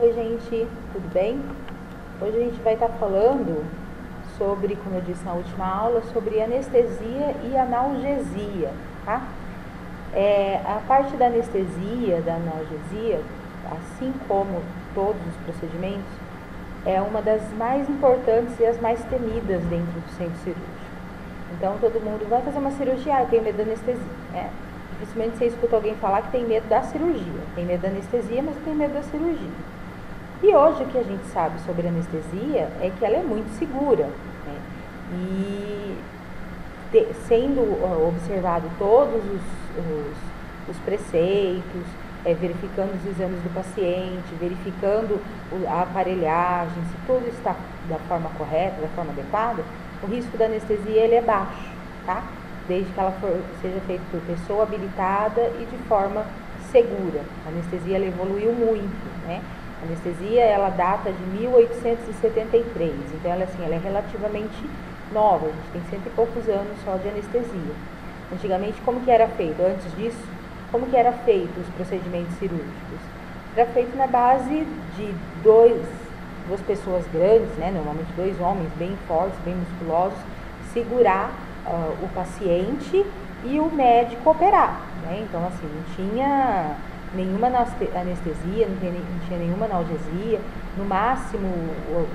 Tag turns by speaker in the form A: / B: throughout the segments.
A: Oi, gente, tudo bem? Hoje a gente vai estar falando sobre, como eu disse na última aula, sobre anestesia e analgesia, tá? A parte da anestesia, da analgesia, assim como todos os procedimentos, é uma das mais importantes e as mais temidas dentro do centro cirúrgico. Então, todo mundo vai fazer uma cirurgia, eu tenho medo da anestesia, né? Dificilmente você escuta alguém falar que tem medo da cirurgia. Tem medo da anestesia, mas tem medo da cirurgia. E hoje o que a gente sabe sobre a anestesia é que ela é muito segura, né? E sendo observado todos os preceitos, verificando os exames do paciente, verificando a aparelhagem, se tudo está da forma correta, da forma adequada, o risco da anestesia ele é baixo, tá? Desde que ela seja feita por pessoa habilitada e de forma segura. A anestesia ela evoluiu muito, né? A anestesia ela data de 1873, então ela é relativamente nova, a gente tem 100 e poucos anos só de anestesia. Antigamente, como que era feito? Antes disso, como que era feito os procedimentos cirúrgicos? Era feito na base de duas pessoas grandes, né? Normalmente 2 homens bem fortes, bem musculosos, segurar o paciente e o médico operar, né? Então, assim, não tinha nenhuma anestesia, não tinha nenhuma analgesia, no máximo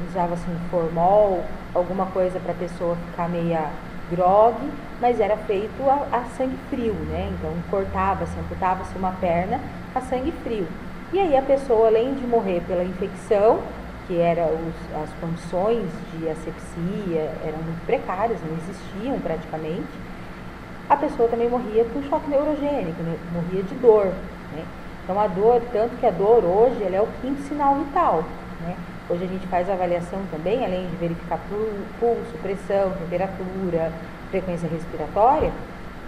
A: usava-se um formol, alguma coisa para a pessoa ficar meia grogue, mas era feito a sangue frio, né? Então cortava-se, amputava-se uma perna a sangue frio. E aí a pessoa, além de morrer pela infecção, que eram as condições de asepsia eram muito precárias, não existiam praticamente, a pessoa também morria por choque neurogênico, né? Morria de dor, né? Então a dor, tanto que a dor hoje ela é o 5º sinal vital, né? Hoje a gente faz avaliação também, além de verificar pulso, pressão, temperatura, frequência respiratória,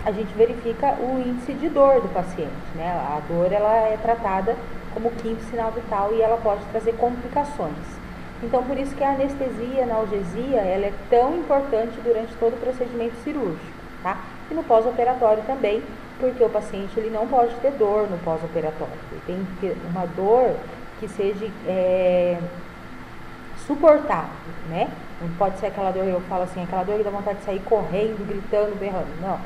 A: a gente verifica o índice de dor do paciente, né? A dor ela é tratada como 5º sinal vital e ela pode trazer complicações. Então por isso que a anestesia, a analgesia, ela é tão importante durante todo o procedimento cirúrgico, tá? E no pós-operatório também, porque o paciente ele não pode ter dor no pós-operatório. Ele tem que ter uma dor que seja suportável, né? Não pode ser aquela dor, eu falo assim, aquela dor que dá vontade de sair correndo, gritando, berrando. Não.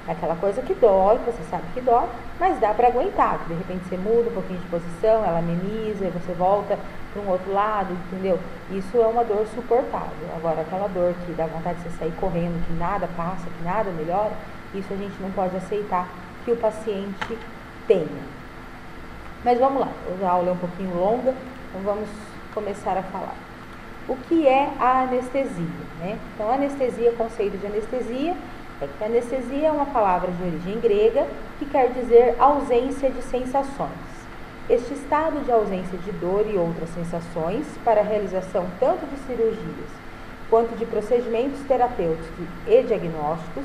A: É aquela coisa que dói, você sabe que dói, mas dá para aguentar. De repente você muda um pouquinho de posição, ela ameniza, você volta para um outro lado, entendeu? Isso é uma dor suportável. Agora, aquela dor que dá vontade de você sair correndo, que nada passa, que nada melhora, isso a gente não pode aceitar que o paciente tenha. Mas vamos lá, hoje a aula é um pouquinho longa, então vamos começar a falar. O que é a anestesia, né? Então, a anestesia, o conceito de anestesia, é que a anestesia é uma palavra de origem grega que quer dizer ausência de sensações. Este estado de ausência de dor e outras sensações para a realização tanto de cirurgias quanto de procedimentos terapêuticos e diagnósticos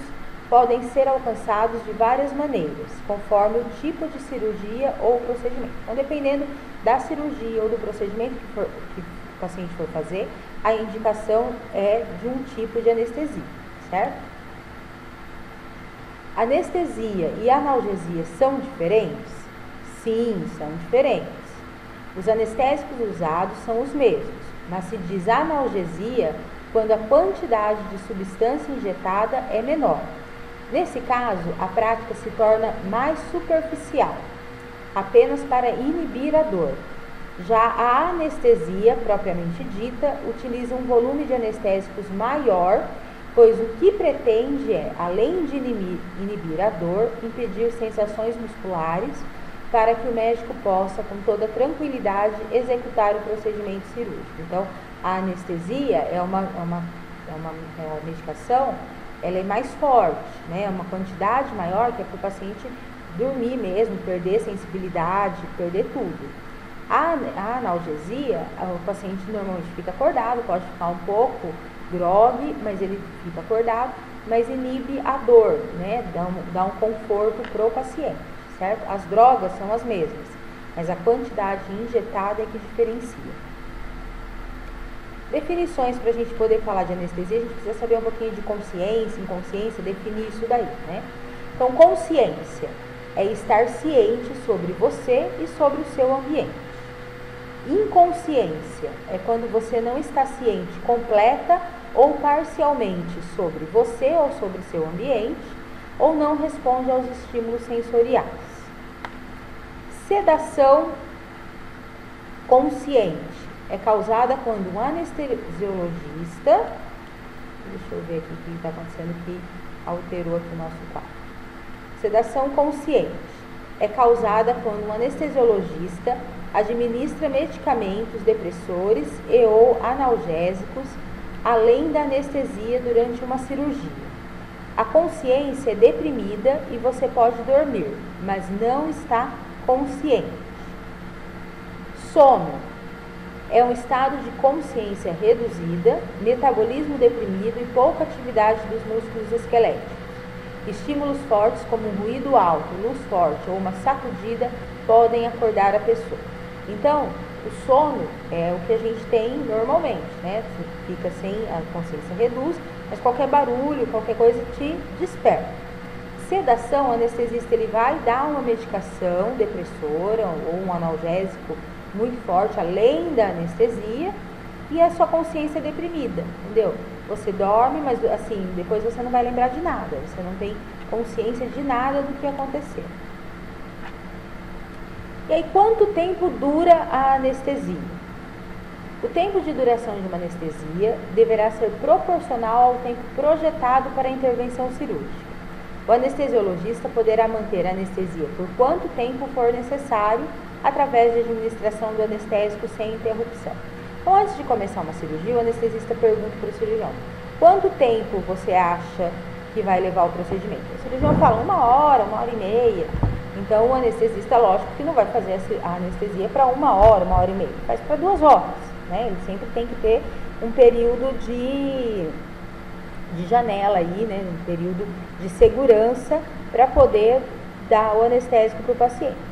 A: podem ser alcançados de várias maneiras, conforme o tipo de cirurgia ou procedimento. Então, dependendo da cirurgia ou do procedimento que o paciente for fazer, a indicação é de um tipo de anestesia, certo? Anestesia e analgesia são diferentes? Sim, são diferentes. Os anestésicos usados são os mesmos, mas se diz analgesia quando a quantidade de substância injetada é menor. Nesse caso, a prática se torna mais superficial, apenas para inibir a dor. Já a anestesia, propriamente dita, utiliza um volume de anestésicos maior, pois o que pretende é, além de inibir a dor, impedir sensações musculares para que o médico possa, com toda tranquilidade, executar o procedimento cirúrgico. Então, a anestesia é uma medicação, ela é mais forte, né? É uma quantidade maior que é para o paciente dormir mesmo, perder sensibilidade, perder tudo. A analgesia, o paciente normalmente fica acordado, pode ficar um pouco grogue, mas ele fica acordado, mas inibe a dor, né? Dá um conforto para o paciente, certo? As drogas são as mesmas, mas a quantidade injetada é que diferencia. Definições para a gente poder falar de anestesia, a gente precisa saber um pouquinho de consciência, inconsciência, definir isso daí, né? Então, consciência é estar ciente sobre você e sobre o seu ambiente. Inconsciência é quando você não está ciente completa ou parcialmente sobre você ou sobre seu ambiente, ou não responde aos estímulos sensoriais. Sedação consciente é causada quando um anestesiologista, deixa eu ver aqui o que está acontecendo que alterou aqui o nosso quadro. Sedação consciente é causada quando um anestesiologista administra medicamentos depressores e ou analgésicos além da anestesia durante uma cirurgia. A consciência é deprimida e você pode dormir, mas não está consciente. Sono é um estado de consciência reduzida, metabolismo deprimido e pouca atividade dos músculos esqueléticos. Estímulos fortes como um ruído alto, luz forte ou uma sacudida podem acordar a pessoa. Então, o sono é o que a gente tem normalmente, né? Você fica sem, a consciência reduz, mas qualquer barulho, qualquer coisa te desperta. Sedação, o anestesista ele vai dar uma medicação depressora ou um analgésico muito forte, além da anestesia, e a sua consciência é deprimida, entendeu? Você dorme, mas assim, depois você não vai lembrar de nada, você não tem consciência de nada do que aconteceu. E aí, quanto tempo dura a anestesia? O tempo de duração de uma anestesia deverá ser proporcional ao tempo projetado para a intervenção cirúrgica. O anestesiologista poderá manter a anestesia por quanto tempo for necessário através de administração do anestésico sem interrupção. Então, antes de começar uma cirurgia, o anestesista pergunta para o cirurgião: quanto tempo você acha que vai levar o procedimento? O cirurgião fala 1 hora e meia. Então, o anestesista, lógico que não vai fazer a anestesia para 1 hora e meia, faz para 2 horas, né? Ele sempre tem que ter um período de janela aí, né? Um período de segurança para poder dar o anestésico para o paciente.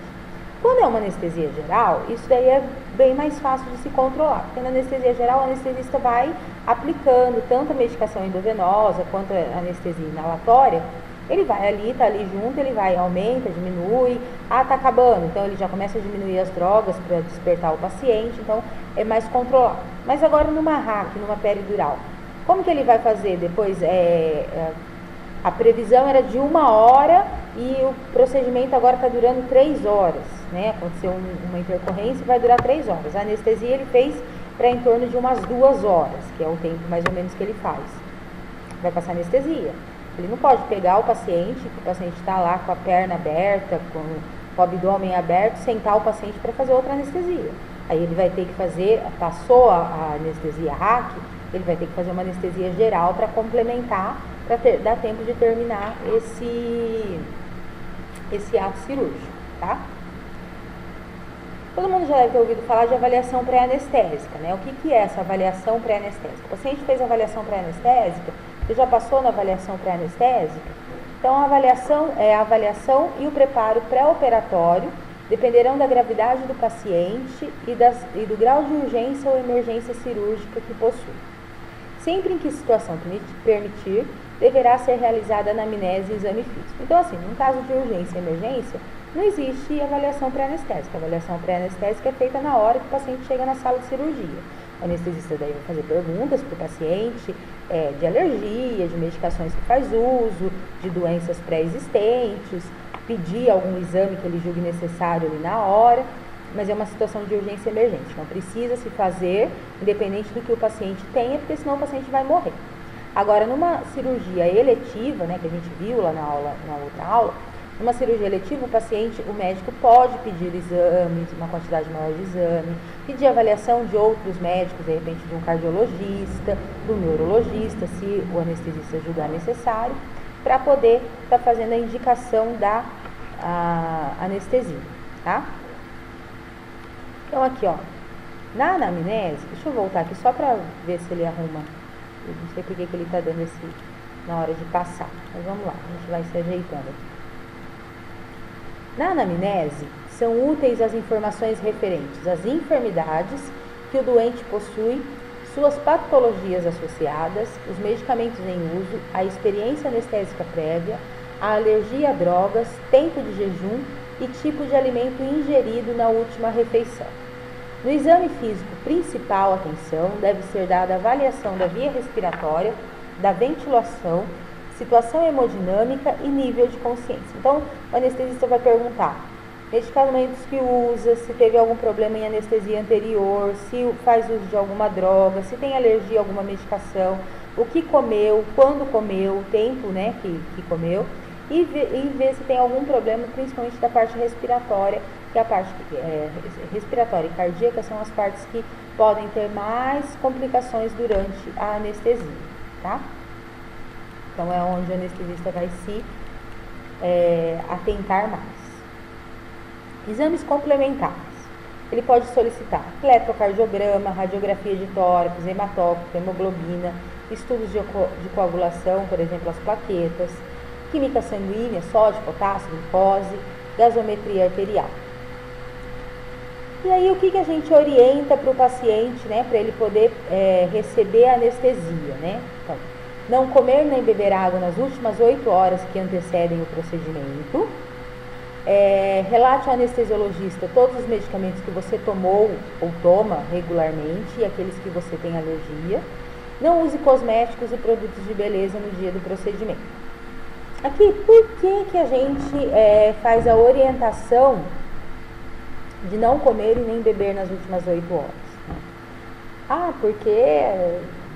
A: Quando é uma anestesia geral, isso daí é bem mais fácil de se controlar, porque na anestesia geral o anestesista vai aplicando tanto a medicação endovenosa quanto a anestesia inalatória. Ele vai ali, tá ali junto, ele vai, aumenta, diminui, tá acabando, então ele já começa a diminuir as drogas para despertar o paciente, então é mais controlado. Mas agora numa RAC, numa peridural, como que ele vai fazer depois? A previsão era de 1 hora e o procedimento agora está durando 3 horas, né? Aconteceu uma intercorrência e vai durar 3 horas. A anestesia ele fez para em torno de umas 2 horas, que é o tempo mais ou menos que ele faz. Vai passar anestesia. Ele não pode pegar o paciente, que o paciente está lá com a perna aberta, com o abdômen aberto, sentar o paciente para fazer outra anestesia. Aí ele vai ter que fazer, passou a anestesia RAC, ele vai ter que fazer uma anestesia geral para complementar, para dar tempo de terminar esse ato cirúrgico, tá? Todo mundo já deve ter ouvido falar de avaliação pré-anestésica, né? O que é essa avaliação pré-anestésica? O paciente fez a avaliação pré-anestésica, você já passou na avaliação pré-anestésica? Então, a avaliação é a avaliação e o preparo pré-operatório dependerão da gravidade do paciente e do grau de urgência ou emergência cirúrgica que possui. Sempre em que situação permitir, deverá ser realizada a anamnese e exame físico. Então, assim, num caso de urgência e emergência, não existe avaliação pré-anestésica. A avaliação pré-anestésica é feita na hora que o paciente chega na sala de cirurgia. O anestesista daí vai fazer perguntas para o paciente de alergia, de medicações que faz uso, de doenças pré-existentes, pedir algum exame que ele julgue necessário ali na hora, mas é uma situação de urgência e emergente. Não precisa se fazer, independente do que o paciente tenha, porque senão o paciente vai morrer. Agora, numa cirurgia eletiva, né, que a gente viu lá na outra aula, numa cirurgia eletiva, o médico pode pedir exames, uma quantidade maior de exame, pedir avaliação de outros médicos, de repente de um cardiologista, do neurologista, se o anestesista julgar necessário, para poder estar fazendo a indicação da anestesia, tá? Então, aqui, ó, na anamnese, deixa eu voltar aqui só para ver se ele arruma. Eu não sei porque que ele está dando esse na hora de passar, mas vamos lá, a gente vai se ajeitando aqui. Na anamnese, são úteis as informações referentes às enfermidades que o doente possui, suas patologias associadas, os medicamentos em uso, a experiência anestésica prévia, a alergia a drogas, tempo de jejum e tipo de alimento ingerido na última refeição. No exame físico principal, atenção, deve ser dada a avaliação da via respiratória, da ventilação, situação hemodinâmica e nível de consciência. Então, o anestesista vai perguntar medicamentos que usa, se teve algum problema em anestesia anterior, se faz uso de alguma droga, se tem alergia a alguma medicação, o que comeu, quando comeu, o tempo, né, que comeu, e ver se tem algum problema, principalmente da parte respiratória, que é a parte respiratória e cardíaca são as partes que podem ter mais complicações durante a anestesia, tá? Então é onde o anestesista vai se atentar mais. Exames complementares. Ele pode solicitar eletrocardiograma, radiografia de tórax, hematócrito, hemoglobina, estudos de coagulação, por exemplo, as plaquetas, química sanguínea, sódio, potássio, glicose, gasometria arterial. E aí o que a gente orienta para o paciente, né, para ele poder receber a anestesia, né? Então, não comer nem beber água nas últimas 8 horas que antecedem o procedimento. Relate ao anestesiologista todos os medicamentos que você tomou ou toma regularmente e aqueles que você tem alergia. Não use cosméticos e produtos de beleza no dia do procedimento. Aqui, por que a gente faz a orientação de não comer e nem beber nas últimas 8 horas? Porque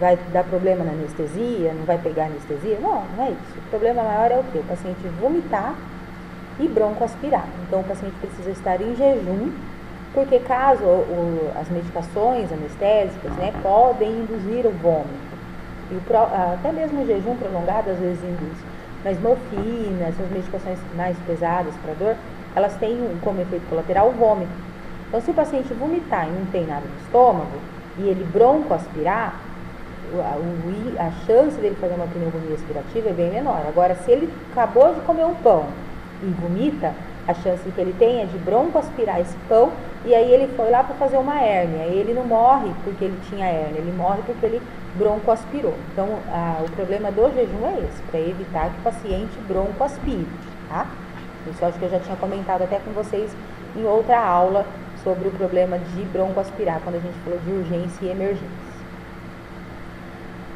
A: vai dar problema na anestesia, não vai pegar anestesia? Não, não é isso. O problema maior é o quê? O paciente vomitar e broncoaspirar. Então, o paciente precisa estar em jejum, porque caso as medicações anestésicas, né, podem induzir o vômito. E até mesmo o jejum prolongado às vezes induz. Mas morfina, essas medicações mais pesadas para dor, elas têm como efeito colateral o vômito. Então, se o paciente vomitar e não tem nada no estômago, e ele broncoaspirar, a chance dele fazer uma pneumonia aspirativa é bem menor. Agora, se ele acabou de comer um pão e vomita, a chance que ele tem é de broncoaspirar esse pão, e aí ele foi lá para fazer uma hérnia. E ele não morre porque ele tinha hérnia, ele morre porque ele broncoaspirou. Então, o problema do jejum é esse, para evitar que o paciente broncoaspire, tá? Isso eu acho que eu já tinha comentado até com vocês em outra aula sobre o problema de broncoaspirar, quando a gente falou de urgência e emergência.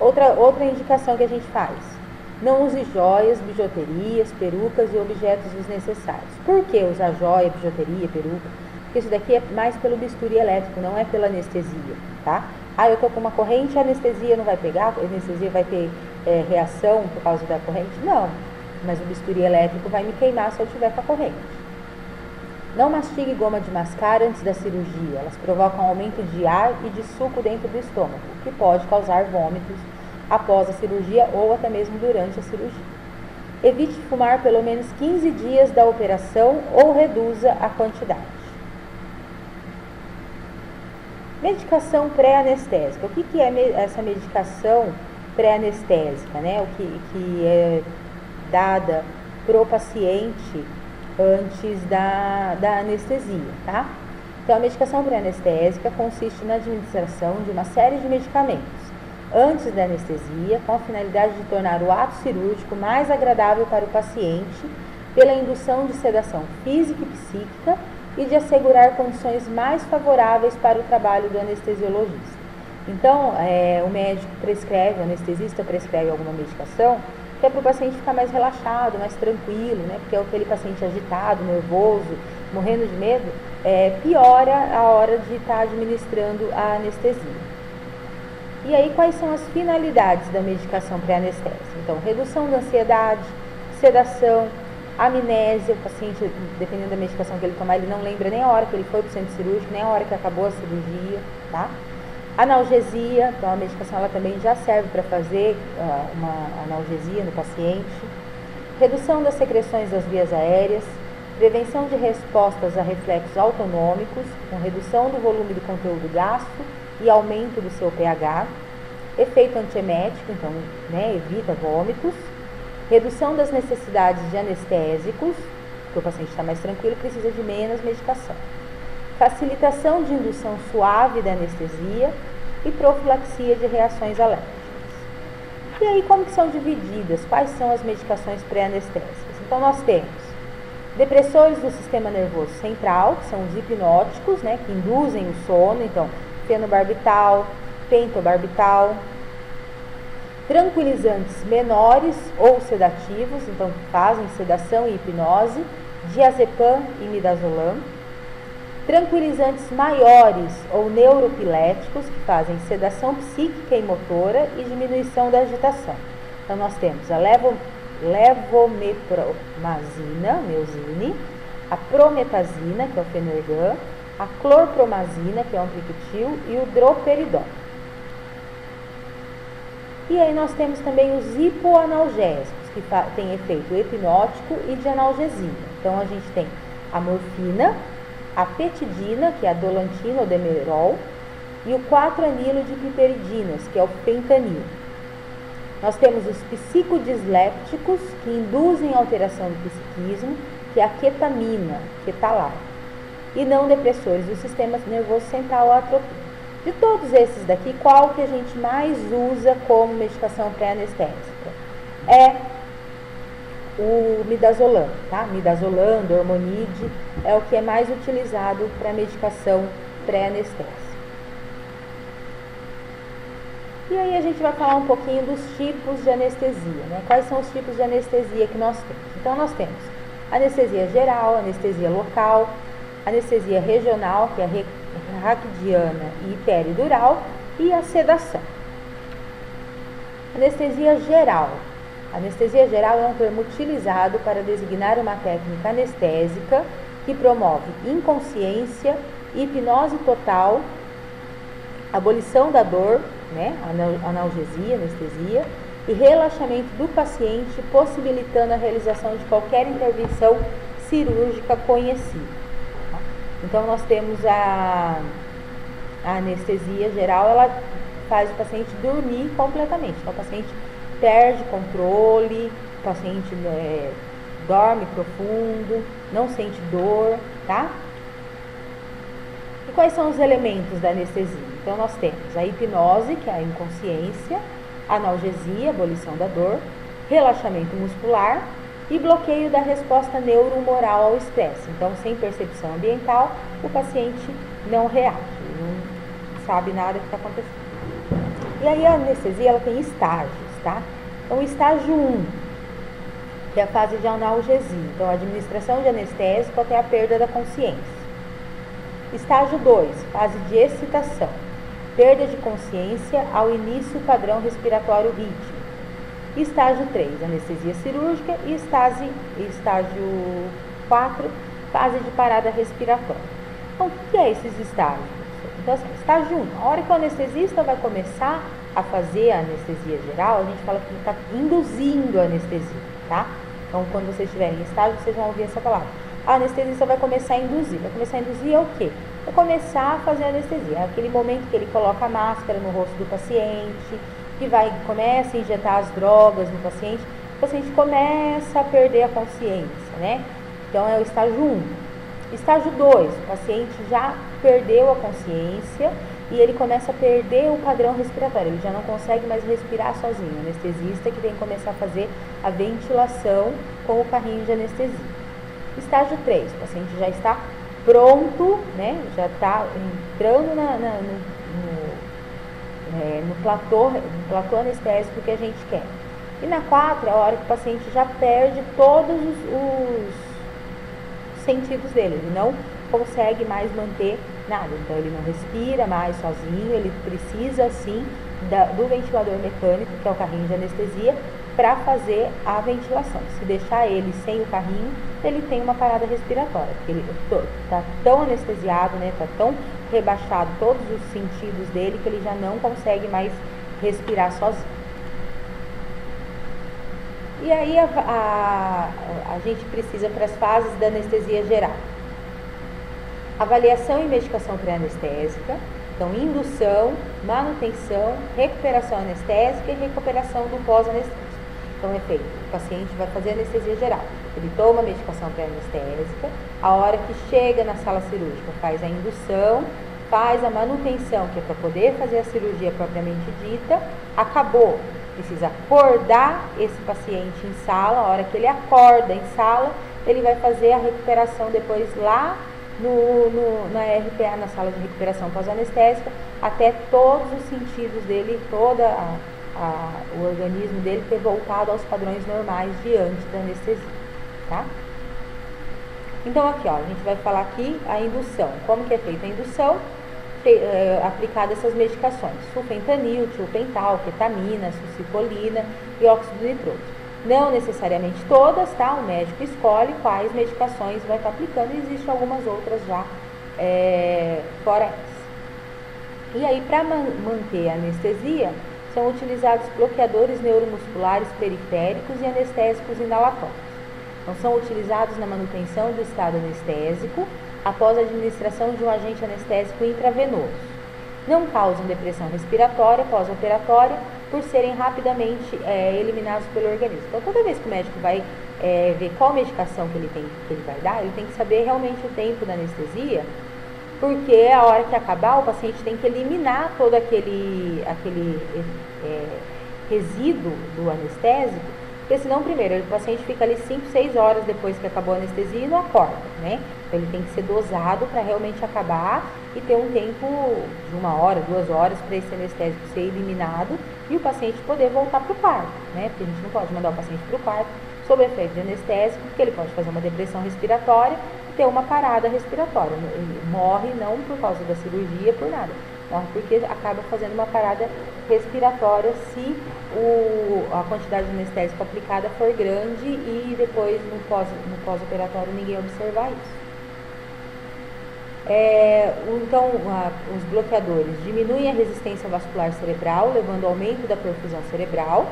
A: Outra indicação que a gente faz: não use joias, bijuterias, perucas e objetos desnecessários. Por que usar joia, bijuteria, peruca? Porque isso daqui é mais pelo bisturi elétrico, não é pela anestesia, tá? Eu tô com uma corrente, a anestesia não vai pegar, a anestesia vai ter reação por causa da corrente? Não, mas o bisturi elétrico vai me queimar se eu tiver com a corrente. Não mastigue goma de mascar antes da cirurgia, elas provocam aumento de ar e de suco dentro do estômago, o que pode causar vômitos após a cirurgia ou até mesmo durante a cirurgia. Evite fumar pelo menos 15 dias da operação ou reduza a quantidade. Medicação pré-anestésica. O que é essa medicação pré-anestésica, né? O que é dada para o paciente antes da anestesia, tá? Então, a medicação pré-anestésica consiste na administração de uma série de medicamentos antes da anestesia, com a finalidade de tornar o ato cirúrgico mais agradável para o paciente, pela indução de sedação física e psíquica e de assegurar condições mais favoráveis para o trabalho do anestesiologista. Então, o médico prescreve, o anestesista prescreve alguma medicação que é para o paciente ficar mais relaxado, mais tranquilo, né? Porque aquele paciente agitado, nervoso, morrendo de medo, piora a hora de estar administrando a anestesia. E aí, quais são as finalidades da medicação pré-anestésica? Então, redução da ansiedade, sedação, amnésia, o paciente, dependendo da medicação que ele tomar, ele não lembra nem a hora que ele foi para o centro cirúrgico, nem a hora que acabou a cirurgia, tá? Analgesia, então a medicação ela também já serve para fazer uma analgesia no paciente. Redução das secreções das vias aéreas, prevenção de respostas a reflexos autonômicos, com redução do volume do conteúdo gasto e aumento do seu pH. Efeito antiemético, então, né, evita vômitos. Redução das necessidades de anestésicos, porque o paciente está mais tranquilo, precisa de menos medicação. Facilitação de indução suave da anestesia e profilaxia de reações alérgicas. E aí, como que são divididas? Quais são as medicações pré-anestésicas? Então, nós temos Depressores do sistema nervoso central, que são os hipnóticos, né, que induzem o sono, então fenobarbital, pentobarbital. Tranquilizantes menores ou sedativos, então que fazem sedação e hipnose, diazepam e midazolam. Tranquilizantes maiores ou neuropiléticos, que fazem sedação psíquica e motora e diminuição da agitação. Então nós temos a levomepromazina, Meusine, a prometazina, que é o Fenergan, a clorpromazina, que é o ampliquetil, e o droperidol. E aí nós temos também os hipoanalgésicos, que têm efeito hipnótico e de analgesia. Então a gente tem a morfina, a petidina, que é a dolantina ou demerol, e o 4-anilo de piperidinas, que é o fentanil. Nós temos os psicodislépticos, que induzem alteração do psiquismo, que é a ketamina, ketalar. E não depressores do sistema nervoso central, a atropina. De todos esses daqui, qual que a gente mais usa como medicação pré-anestésica? É o midazolam, tá? Midazolam, dormonide, é o que é mais utilizado para medicação pré-anestésica. E aí a gente vai falar um pouquinho dos tipos de anestesia, né? Quais são os tipos de anestesia que nós temos? Então nós temos anestesia geral, anestesia local, anestesia regional, que é raquidiana e peridural, e a sedação. Anestesia geral. Anestesia geral é um termo utilizado para designar uma técnica anestésica que promove inconsciência, hipnose total, abolição da dor, né, analgesia, anestesia, e relaxamento do paciente, possibilitando a realização de qualquer intervenção cirúrgica conhecida. Então, nós temos a anestesia geral, ela faz o paciente dormir completamente. Então, o paciente perde controle, o paciente dorme profundo, não sente dor, tá? E quais são os elementos da anestesia? Então, nós temos a hipnose, que é a inconsciência, analgesia, abolição da dor, relaxamento muscular e bloqueio da resposta neurohumoral ao estresse. Então, sem percepção ambiental, o paciente não reage, não sabe nada que está acontecendo. E aí a anestesia, ela tem estágios, tá? Então, o estágio 1, que é a fase de analgesia. Então, a administração de anestésico até a perda da consciência. Estágio 2, fase de excitação. Perda de consciência ao início padrão respiratório rítmico. Estágio 3, anestesia cirúrgica. E estágio 4, fase de parada respiratória. Então, o que é esses estágios? Então, assim, estágio 1, a hora que o anestesista vai começar a fazer a anestesia geral, a gente fala que ele está induzindo a anestesia, tá? Então, quando vocês estiverem em estágio, vocês vão ouvir essa palavra. A anestesista vai começar a induzir. Vai começar a induzir é o quê? Vai começar a fazer a anestesia. É aquele momento que ele coloca a máscara no rosto do paciente, que começa a injetar as drogas no paciente, o paciente começa a perder a consciência, né? Então, é o estágio 1. Estágio 2, o paciente já perdeu a consciência e ele começa a perder o padrão respiratório, ele já não consegue mais respirar sozinho. O anestesista que tem que começar a fazer a ventilação com o carrinho de anestesia. Estágio 3, o paciente já está pronto, né? Já está entrando no platô anestésico que a gente quer. E na 4 é a hora que o paciente já perde todos os sentidos dele, ele não consegue mais manter nada, então ele não respira mais sozinho, ele precisa sim do ventilador mecânico, que é o carrinho de anestesia, para fazer a ventilação. Se deixar ele sem o carrinho, ele tem uma parada respiratória, porque ele está tão anestesiado, né, está tão rebaixado todos os sentidos dele, que ele já não consegue mais respirar sozinho. E aí a gente precisa para as fases da anestesia geral. Avaliação e medicação pré-anestésica, então indução, manutenção, recuperação anestésica e recuperação do pós-anestésico. Então é feito, o paciente vai fazer anestesia geral, ele toma a medicação pré-anestésica, a hora que chega na sala cirúrgica faz a indução, faz a manutenção, que é para poder fazer a cirurgia propriamente dita, acabou. Precisa acordar esse paciente em sala, a hora que ele acorda em sala, ele vai fazer a recuperação depois lá na RPA, na sala de recuperação pós-anestésica, até todos os sentidos dele, o organismo dele ter voltado aos padrões normais diante da anestesia, tá? Então aqui, ó, a gente vai falar aqui a indução. Como que é feita a indução? Aplicada essas medicações: sulfentanil, tiopental, ketamina, succinylcolina e óxido nitroso. Não necessariamente todas, tá? O médico escolhe quais medicações vai estar aplicando, e existem algumas outras já fora essas. E aí, para manter a anestesia, são utilizados bloqueadores neuromusculares periféricos e anestésicos inalatórios. Então, são utilizados na manutenção do estado anestésico após a administração de um agente anestésico intravenoso. Não causam depressão respiratória pós-operatória por serem rapidamente eliminados pelo organismo. Então, toda vez que o médico vai ver qual medicação que ele vai dar, ele tem que saber realmente o tempo da anestesia, porque a hora que acabar, o paciente tem que eliminar todo aquele resíduo do anestésico, porque senão, primeiro, o paciente fica ali 5, 6 horas depois que acabou a anestesia e não acorda, né? Então, ele tem que ser dosado para realmente acabar e ter um tempo de 1 hora, 2 horas para esse anestésico ser eliminado e o paciente poder voltar para o quarto, né? Porque a gente não pode mandar o paciente para o quarto sob efeito de anestésico, porque ele pode fazer uma depressão respiratória e ter uma parada respiratória. Ele morre não por causa da cirurgia, por nada. Morre porque acaba fazendo uma parada respiratória se a quantidade de anestésico aplicada for grande e depois no pós-operatório ninguém observar isso. Então, os bloqueadores diminuem a resistência vascular cerebral, levando ao aumento da perfusão cerebral,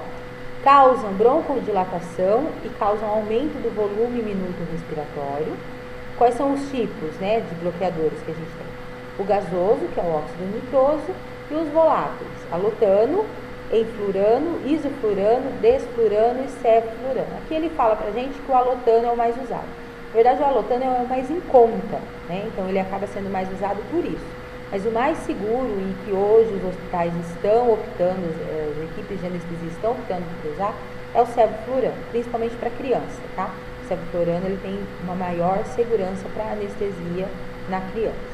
A: causam broncodilatação e causam aumento do volume minuto respiratório. Quais são os tipos, né, de bloqueadores que a gente tem? O gasoso, que é o óxido nitroso, e os voláteis: alotano, enflurano, isoflurano, desflurano e ceflurano. Aqui ele fala pra gente que o alotano é o mais usado. Na verdade, o alotano é o mais em conta, né? Então ele acaba sendo mais usado por isso. Mas o mais seguro, e que hoje os hospitais estão optando, as equipes de anestesia estão optando por usar, é o ceflurano, principalmente para criança, tá? O ceflurano ele tem uma maior segurança para anestesia na criança.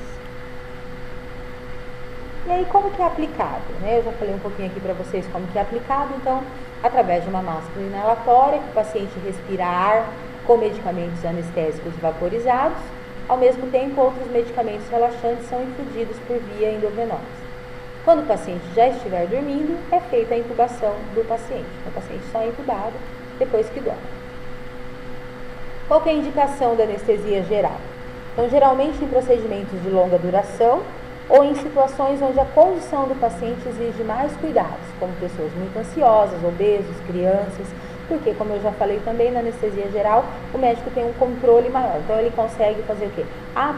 A: E aí, como que é aplicado, né? Eu já falei um pouquinho aqui para vocês como que é aplicado. Então, através de uma máscara inalatória, que o paciente respira ar com medicamentos anestésicos vaporizados. Ao mesmo tempo, outros medicamentos relaxantes são infundidos por via endovenosa. Quando o paciente já estiver dormindo, é feita a intubação do paciente. O paciente só é intubado depois que dorme. Qual que é a indicação da anestesia geral? Então, geralmente em procedimentos de longa duração, ou em situações onde a condição do paciente exige mais cuidados, como pessoas muito ansiosas, obesos, crianças, porque, como eu já falei também, na anestesia geral, o médico tem um controle maior, então ele consegue fazer o quê?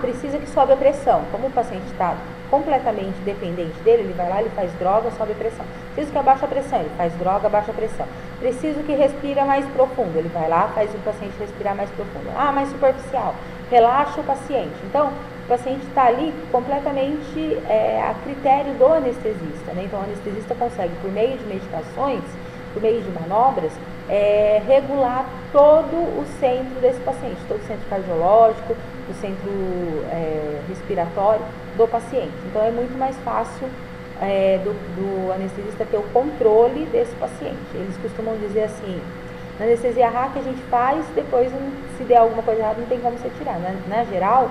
A: Precisa que sobe a pressão. Como o paciente está completamente dependente dele, ele vai lá, ele faz droga, sobe a pressão. Preciso que abaixe a pressão, ele faz droga, abaixa a pressão. Preciso que respira mais profundo, ele vai lá, faz o paciente respirar mais profundo. Mais superficial, relaxa o paciente. Então, o paciente está ali completamente a critério do anestesista, né? Então, o anestesista consegue, por meio de medicações, por meio de manobras, regular todo o centro desse paciente, todo o centro cardiológico, o centro respiratório do paciente. Então, é muito mais fácil do anestesista ter o controle desse paciente. Eles costumam dizer assim: na anestesia RA que a gente faz, depois, se der alguma coisa errada, não tem como você tirar. Na geral,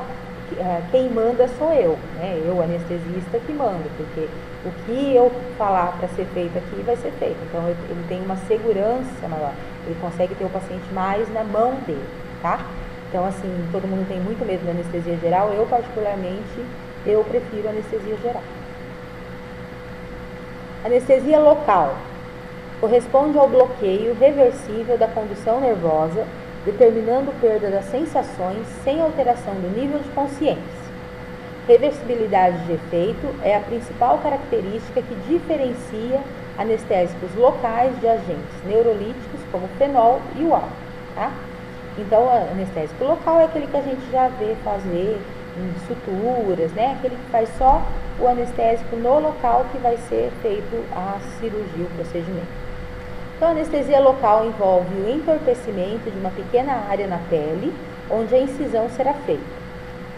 A: quem manda sou eu, né? Eu, anestesista, que mando, porque o que eu falar para ser feito aqui vai ser feito. Então, ele tem uma segurança maior, ele consegue ter o paciente mais na mão dele, tá? Então, assim, todo mundo tem muito medo da anestesia geral. Eu, particularmente, eu prefiro a anestesia geral. Anestesia local corresponde ao bloqueio reversível da condução nervosa, determinando perda das sensações sem alteração do nível de consciência. Reversibilidade de efeito é a principal característica que diferencia anestésicos locais de agentes neurolíticos como o fenol e o álcool, tá? Então, o anestésico local é aquele que a gente já vê fazer em suturas, né? Aquele que faz só o anestésico no local que vai ser feito a cirurgia, o procedimento. Então, a anestesia local envolve o entorpecimento de uma pequena área na pele onde a incisão será feita.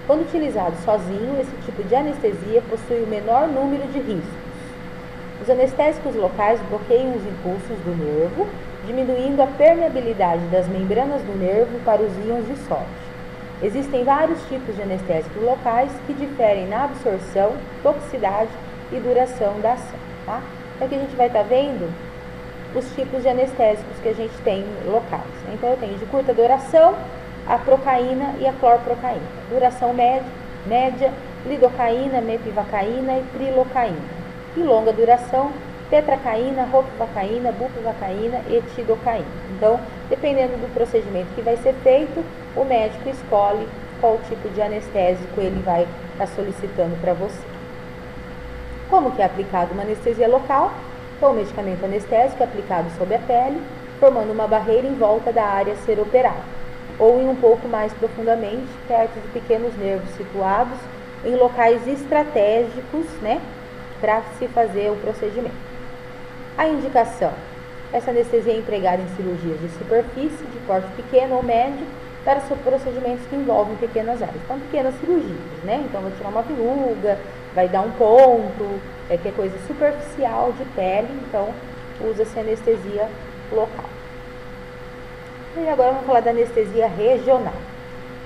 A: Quando utilizado sozinho, esse tipo de anestesia possui o menor número de riscos. Os anestésicos locais bloqueiam os impulsos do nervo, diminuindo a permeabilidade das membranas do nervo para os íons de sódio. Existem vários tipos de anestésicos locais que diferem na absorção, toxicidade e duração da ação. Tá? Então aqui a gente vai estar vendo os tipos de anestésicos que a gente tem locais. Né? Então eu tenho de curta duração a procaína e a clorprocaína. Duração média, lidocaína, mepivacaína e prilocaína. E longa duração, tetracaína, ropivacaína, bupivacaína e etidocaína. Então, dependendo do procedimento que vai ser feito, o médico escolhe qual tipo de anestésico ele vai estar solicitando para você. Como que é aplicado uma anestesia local? Então, o medicamento anestésico é aplicado sobre a pele, formando uma barreira em volta da área a ser operada, ou em um pouco mais profundamente, perto de pequenos nervos situados em locais estratégicos, né, para se fazer o procedimento. A indicação: essa anestesia é empregada em cirurgias de superfície, de porte pequeno ou médio, para procedimentos que envolvem pequenas áreas. Então, pequenas cirurgias, né? Então, vai tirar uma verruga, vai dar um ponto, que é coisa superficial de pele, então usa-se anestesia local. E agora vamos falar da anestesia regional.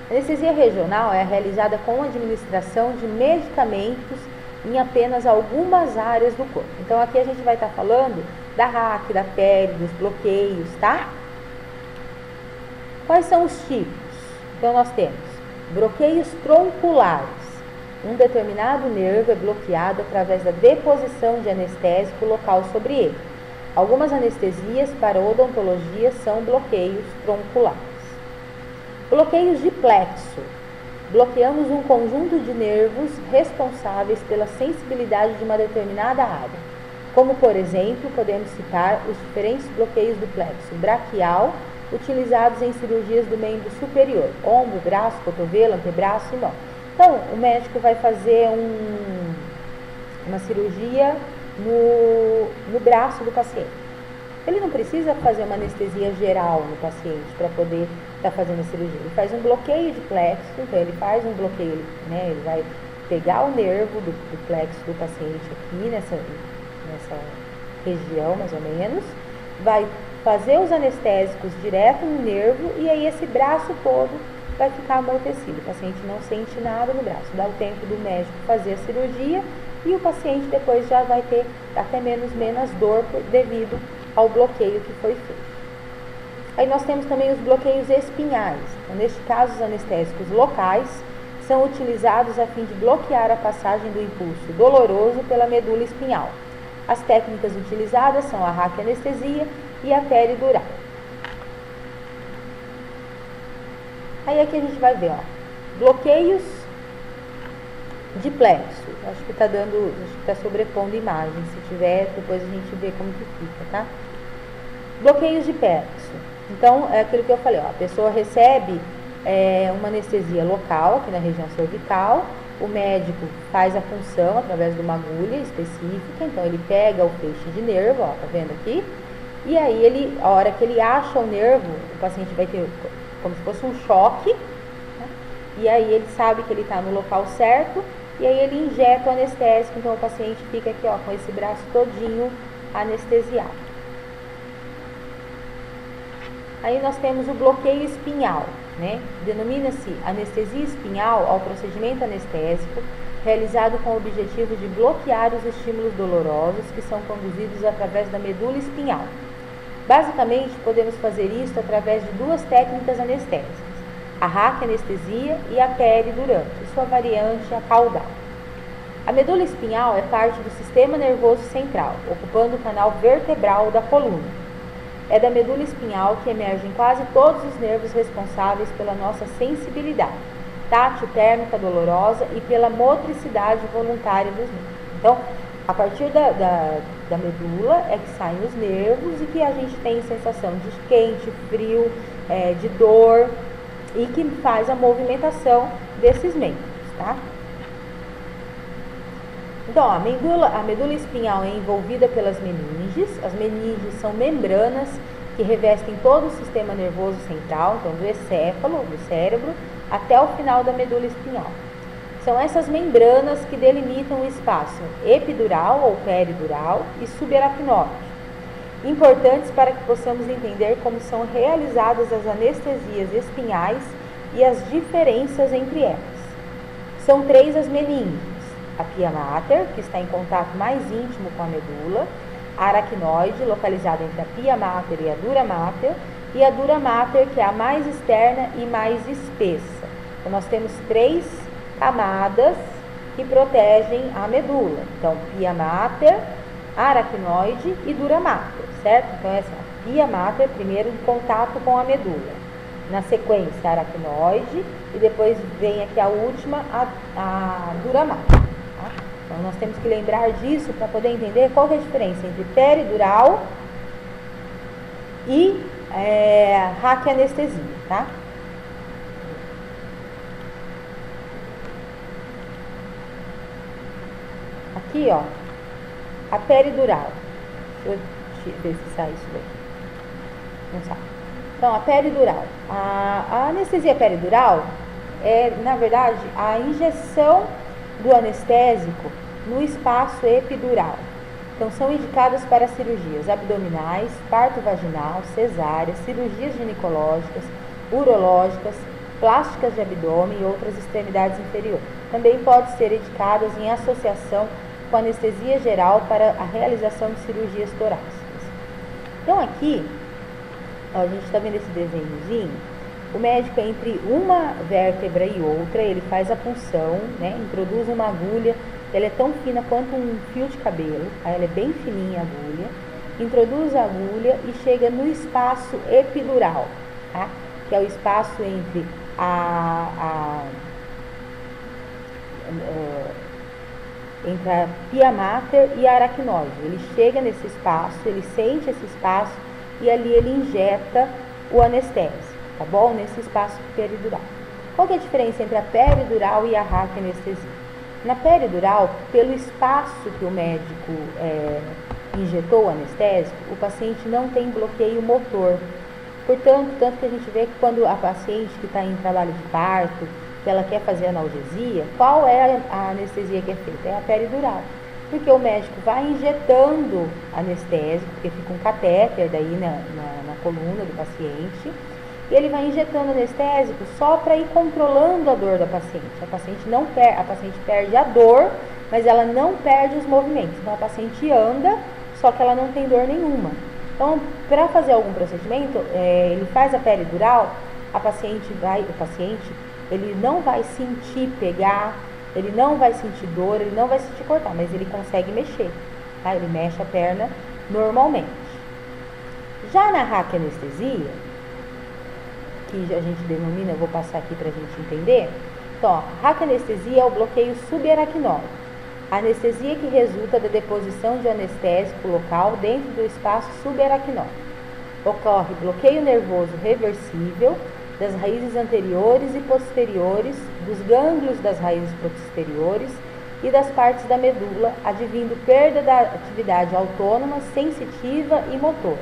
A: A anestesia regional é realizada com a administração de medicamentos em apenas algumas áreas do corpo. Então aqui a gente vai estar falando da RAC, da pele, dos bloqueios, tá? Quais são os tipos? Então nós temos bloqueios tronculares. Um determinado nervo é bloqueado através da deposição de anestésico local sobre ele. Algumas anestesias para odontologia são bloqueios tronculares. Bloqueios de plexo. Bloqueamos um conjunto de nervos responsáveis pela sensibilidade de uma determinada área. Como, por exemplo, podemos citar os diferentes bloqueios do plexo braquial, utilizados em cirurgias do membro superior, ombro, braço, cotovelo, antebraço e mão. Então, o médico vai fazer uma cirurgia no braço do paciente. Ele não precisa fazer uma anestesia geral no paciente para poder estar fazendo a cirurgia. Ele faz um bloqueio de plexo, então ele faz um bloqueio, né? Ele vai pegar o nervo do plexo do paciente aqui nessa região, mais ou menos, vai fazer os anestésicos direto no nervo e aí esse braço todo vai ficar amortecido. O paciente não sente nada no braço. Dá o tempo do médico fazer a cirurgia e o paciente depois já vai ter até menos dor devido ao bloqueio que foi feito. Aí nós temos também os bloqueios espinhais. Então, neste caso, os anestésicos locais são utilizados a fim de bloquear a passagem do impulso doloroso pela medula espinhal. As técnicas utilizadas são a raquianestesia e a peridural. Aí aqui a gente vai ver, ó, bloqueios de plexo. Acho que está sobrepondo imagem. Se tiver, depois a gente vê como que fica, tá? Bloqueios de plexo. Então, é aquilo que eu falei, ó, a pessoa recebe uma anestesia local, aqui na região cervical, o médico faz a punção através de uma agulha específica, então ele pega o feixe de nervo, ó, tá vendo aqui? E aí, a hora que ele acha o nervo, o paciente vai ter como se fosse um choque, né? E aí ele sabe que ele está no local certo, e aí ele injeta o anestésico, então o paciente fica aqui, ó, com esse braço todinho anestesiado. Aí nós temos o bloqueio espinhal, né? Denomina-se anestesia espinhal ao procedimento anestésico realizado com o objetivo de bloquear os estímulos dolorosos que são conduzidos através da medula espinhal. Basicamente, podemos fazer isso através de duas técnicas anestésicas, a raquianestesia e a peridurante, e sua variante, a caudal. A medula espinhal é parte do sistema nervoso central, ocupando o canal vertebral da coluna. É da medula espinhal que emergem quase todos os nervos responsáveis pela nossa sensibilidade, tátil, térmica, dolorosa e pela motricidade voluntária dos nervos. Então, a partir da medula é que saem os nervos e que a gente tem sensação de quente, frio, de dor e que faz a movimentação desses membros, tá? Então, a medula espinhal é envolvida pelas meninges. As meninges são membranas que revestem todo o sistema nervoso central, então do encéfalo, do cérebro, até o final da medula espinhal. São essas membranas que delimitam o espaço epidural ou peridural e subaracnóide, importantes para que possamos entender como são realizadas as anestesias espinhais e as diferenças entre elas. São 3 as meninges: a pia mater, que está em contato mais íntimo com a medula, a aracnoide, localizada entre a pia mater e a dura mater, e a dura mater, que é a mais externa e mais espessa. Então, nós temos 3 camadas que protegem a medula. Então, pia mater, aracnoide e dura mater, certo? Então, essa pia mater, primeiro em contato com a medula. Na sequência, a aracnoide, e depois vem aqui a última, a dura mater. Tá? Então, nós temos que lembrar disso para poder entender qual é a diferença entre peridural e raquianestesia, tá? Aqui, ó, a peridural. Deixa eu ver se sai isso daqui. Não sai. Então, a peridural. A anestesia peridural é, na verdade, a injeção do anestésico no espaço epidural. Então, são indicadas para cirurgias abdominais, parto vaginal, cesárea, cirurgias ginecológicas, urológicas, plásticas de abdômen e outras extremidades inferiores. Também pode ser indicadas em associação com anestesia geral para a realização de cirurgias torácicas. Então, aqui, ó, a gente está vendo esse desenhozinho. O médico, entre uma vértebra e outra, ele faz a punção, né? Introduz uma agulha, ela é tão fina quanto um fio de cabelo, ela é bem fininha a agulha, introduz a agulha e chega no espaço epidural, tá? Que é o espaço entre entre a pia mater e a aracnoide. Ele chega nesse espaço, ele sente esse espaço e ali ele injeta o anestésico, tá bom? Nesse espaço peridural. Qual que é a diferença entre a peridural e a raquianestesia? Na peridural, pelo espaço que o médico injetou o anestésico, o paciente não tem bloqueio motor. Portanto, tanto que a gente vê que quando a paciente que está em trabalho de parto, que ela quer fazer analgesia, qual é a anestesia que é feita? É a peridural. Porque o médico vai injetando anestésico, porque fica um catéter daí na coluna do paciente, e ele vai injetando anestésico só para ir controlando a dor da paciente. A paciente perde a dor, mas ela não perde os movimentos. Então a paciente anda, só que ela não tem dor nenhuma. Então, para fazer algum procedimento, ele faz a peridural, o paciente ele não vai sentir pegar, ele não vai sentir dor, ele não vai sentir cortar, mas ele consegue mexer, tá? Ele mexe a perna normalmente. Já na raquianestesia, que a gente denomina, eu vou passar aqui para a gente entender. Então, ó, raquianestesia é o bloqueio subaracnóide. A anestesia que resulta da deposição de anestésico local dentro do espaço subaracnóide. Ocorre bloqueio nervoso reversível das raízes anteriores e posteriores, dos gânglios das raízes posteriores e das partes da medula, advindo perda da atividade autônoma, sensitiva e motora.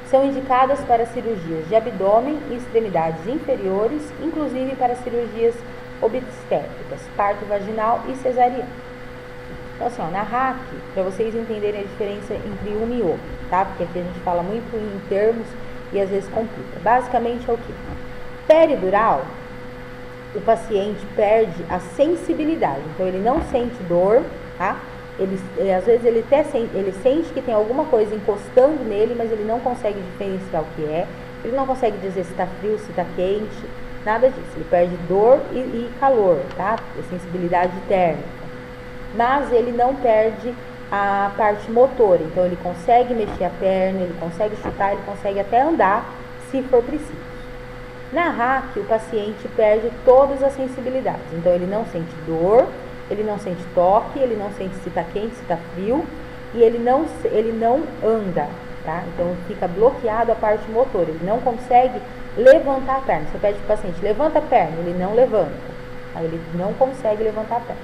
A: São indicadas para cirurgias de abdômen e extremidades inferiores, inclusive para cirurgias obstétricas, parto vaginal e cesariana. Então, assim, ó, na RAC, para vocês entenderem a diferença entre uma e outra, tá? Porque aqui a gente fala muito em termos e às vezes complica. Basicamente é o quê? Peridural, o paciente perde a sensibilidade, então ele não sente dor, tá? Às vezes ele sente que tem alguma coisa encostando nele, mas ele não consegue diferenciar o que é. Ele não consegue dizer se está frio, se está quente, nada disso. Ele perde dor e calor, tá? A sensibilidade térmica. Mas ele não perde a parte motora. Então ele consegue mexer a perna, ele consegue chutar, ele consegue até andar, se for preciso. Na RAC, o paciente perde todas as sensibilidades. Então ele não sente dor, ele não sente toque, ele não sente se está quente, se está frio, e ele não anda, tá? Então fica bloqueado a parte motora, ele não consegue levantar a perna. Você pede para o paciente, levanta a perna, ele não levanta, aí ele não consegue levantar a perna.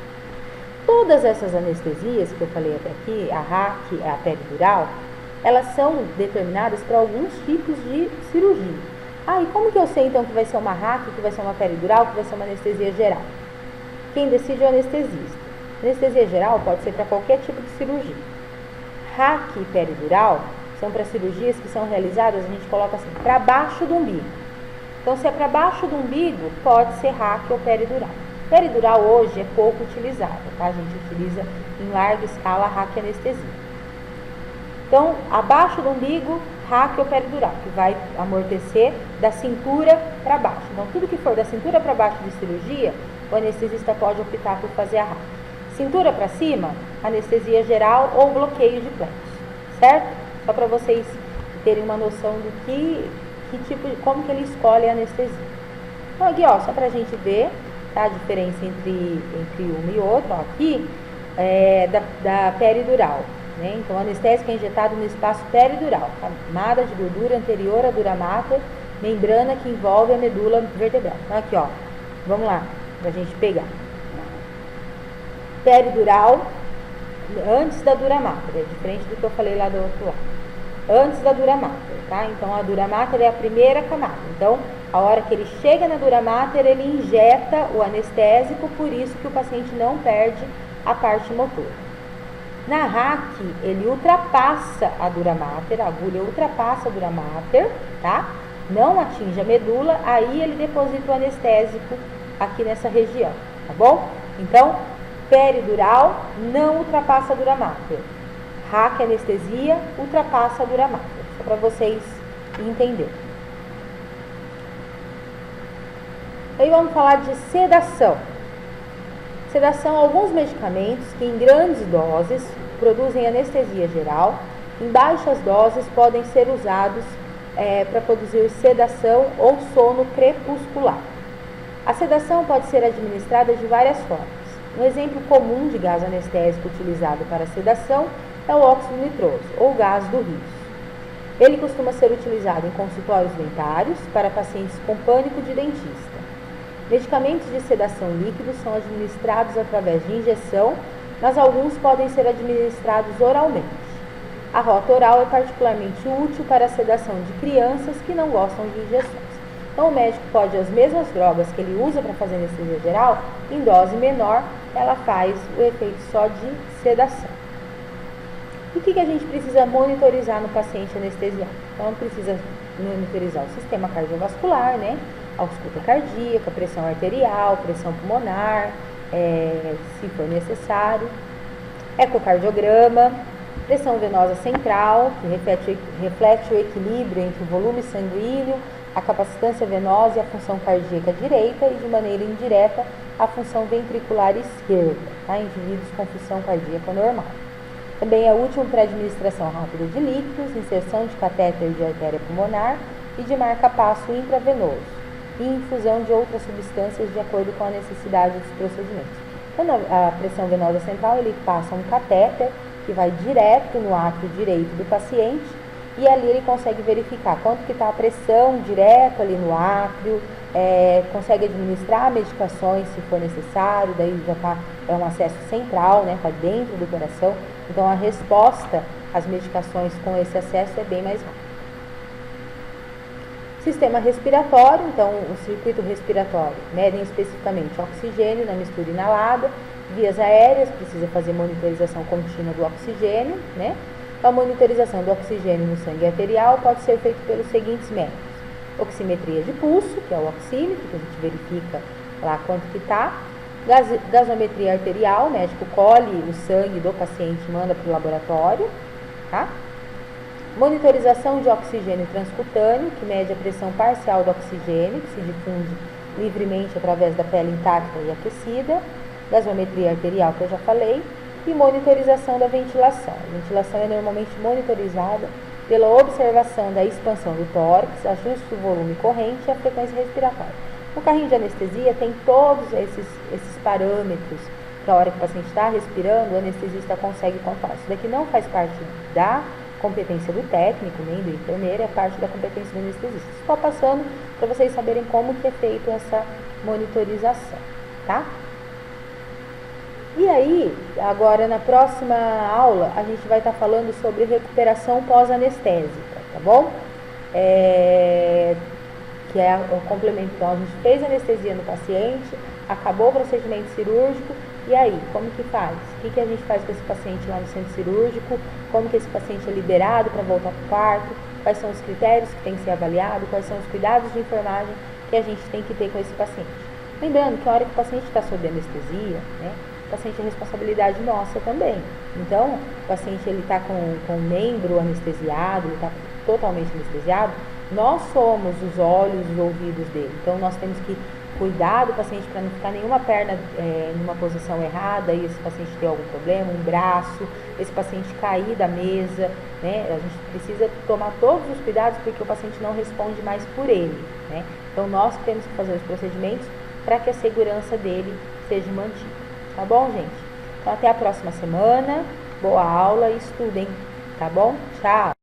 A: Todas essas anestesias que eu falei até aqui, a RAC, a peridural, elas são determinadas para alguns tipos de cirurgia. E como que eu sei então que vai ser uma RAC, que vai ser uma peridural, que vai ser uma anestesia geral? Quem decide é o anestesista. Anestesia geral pode ser para qualquer tipo de cirurgia. RAC e peridural são para cirurgias que são realizadas, a gente coloca assim, para baixo do umbigo. Então, se é para baixo do umbigo, pode ser RAC ou peridural. Peridural hoje é pouco utilizada, tá? A gente utiliza em larga escala a RAC anestesia. Então, abaixo do umbigo, RAC ou peridural, que vai amortecer da cintura para baixo. Então, tudo que for da cintura para baixo de cirurgia, o anestesista pode optar por fazer a RAC. Cintura para cima, anestesia geral ou bloqueio de plexo, certo? Só para vocês terem uma noção do que tipo, como que ele escolhe a anestesia. Então, aqui, ó, só para a gente ver, tá, a diferença entre um e outro, ó, aqui é da peridural. Né? Então, o anestésico é injetado no espaço peridural, camada de gordura anterior à dura mater, membrana que envolve a medula vertebral. Então, aqui, ó, vamos lá, pra gente pegar. Peridural, antes da dura mater, é diferente do que eu falei lá do outro lado. Antes da dura mater, tá? Então, a dura mater é a primeira camada. Então, a hora que ele chega na dura mater, ele injeta o anestésico, por isso que o paciente não perde a parte motora. Na RAC, ele ultrapassa a dura mater, a agulha ultrapassa a dura mater, tá? Não atinge a medula, aí ele deposita o anestésico aqui nessa região, tá bom? Então, peridural não ultrapassa a dura mater. RAC anestesia ultrapassa a dura mater, só para vocês entenderem. Aí vamos falar de sedação. Sedação, alguns medicamentos que em grandes doses produzem anestesia geral, em baixas doses podem ser usados para produzir sedação ou sono crepuscular. A sedação pode ser administrada de várias formas. Um exemplo comum de gás anestésico utilizado para sedação é o óxido nitroso, ou gás do riso. Ele costuma ser utilizado em consultórios dentários para pacientes com pânico de dentista. Medicamentos de sedação líquidos são administrados através de injeção, mas alguns podem ser administrados oralmente. A rota oral é particularmente útil para a sedação de crianças que não gostam de injeções. Então, o médico pode, as mesmas drogas que ele usa para fazer anestesia geral, em dose menor, ela faz o efeito só de sedação. E o que a gente precisa monitorizar no paciente anestesiado? Então, precisa monitorizar o sistema cardiovascular, né? A ausculta cardíaca, pressão arterial, pressão pulmonar, se for necessário, ecocardiograma, pressão venosa central, que reflete o equilíbrio entre o volume sanguíneo, a capacitância venosa e a função cardíaca direita e, de maneira indireta, a função ventricular esquerda, tá? Indivíduos com função cardíaca normal. Também é útil para administração rápida de líquidos, inserção de catéter de artéria pulmonar e de marca-passo intravenoso, e infusão de outras substâncias de acordo com a necessidade dos procedimentos. Então, a pressão venosa central, ele passa um catéter que vai direto no átrio direito do paciente e ali ele consegue verificar quanto que está a pressão direto ali no átrio, consegue administrar medicações se for necessário, daí já é um acesso central, né, está dentro do coração, então a resposta às medicações com esse acesso é bem mais rápida. Sistema respiratório, então o circuito respiratório medem especificamente oxigênio na mistura inalada, vias aéreas, precisa fazer monitorização contínua do oxigênio, né? A monitorização do oxigênio no sangue arterial pode ser feita pelos seguintes métodos: oximetria de pulso, que é o oxímetro, que a gente verifica lá quanto que está, gasometria arterial, o médico colhe o sangue do paciente e manda para o laboratório, tá? Monitorização de oxigênio transcutâneo, que mede a pressão parcial do oxigênio, que se difunde livremente através da pele intacta e aquecida. Gasometria arterial, que eu já falei. E monitorização da ventilação. A ventilação é normalmente monitorizada pela observação da expansão do tórax, ajuste do volume corrente e a frequência respiratória. O carrinho de anestesia tem todos esses parâmetros, que a hora que o paciente está respirando, o anestesista consegue controlar. Isso daqui não faz parte da competência do técnico, nem do enfermeiro, é parte da competência do anestesista. Estou passando para vocês saberem como que é feita essa monitorização, tá? E aí, agora na próxima aula, a gente vai estar falando sobre recuperação pós-anestésica, tá bom? Que é o complemento. Então, a gente fez anestesia no paciente, acabou o procedimento cirúrgico, e aí, como que faz? O que a gente faz com esse paciente lá no centro cirúrgico? Como que esse paciente é liberado para voltar para o quarto? Quais são os critérios que tem que ser avaliado? Quais são os cuidados de enfermagem que a gente tem que ter com esse paciente? Lembrando que a hora que o paciente está sob anestesia, né, o paciente é responsabilidade nossa também. Então, o paciente ele está com o membro anestesiado, ele está totalmente anestesiado, nós somos os olhos e os ouvidos dele. Então, nós temos que cuidar do paciente para não ficar nenhuma perna numa posição errada e esse paciente ter algum problema, um braço, esse paciente cair da mesa, né? A gente precisa tomar todos os cuidados porque o paciente não responde mais por ele, né? Então, nós temos que fazer os procedimentos para que a segurança dele seja mantida. Tá bom, gente? Então, até a próxima semana. Boa aula e estudem, tá bom? Tchau!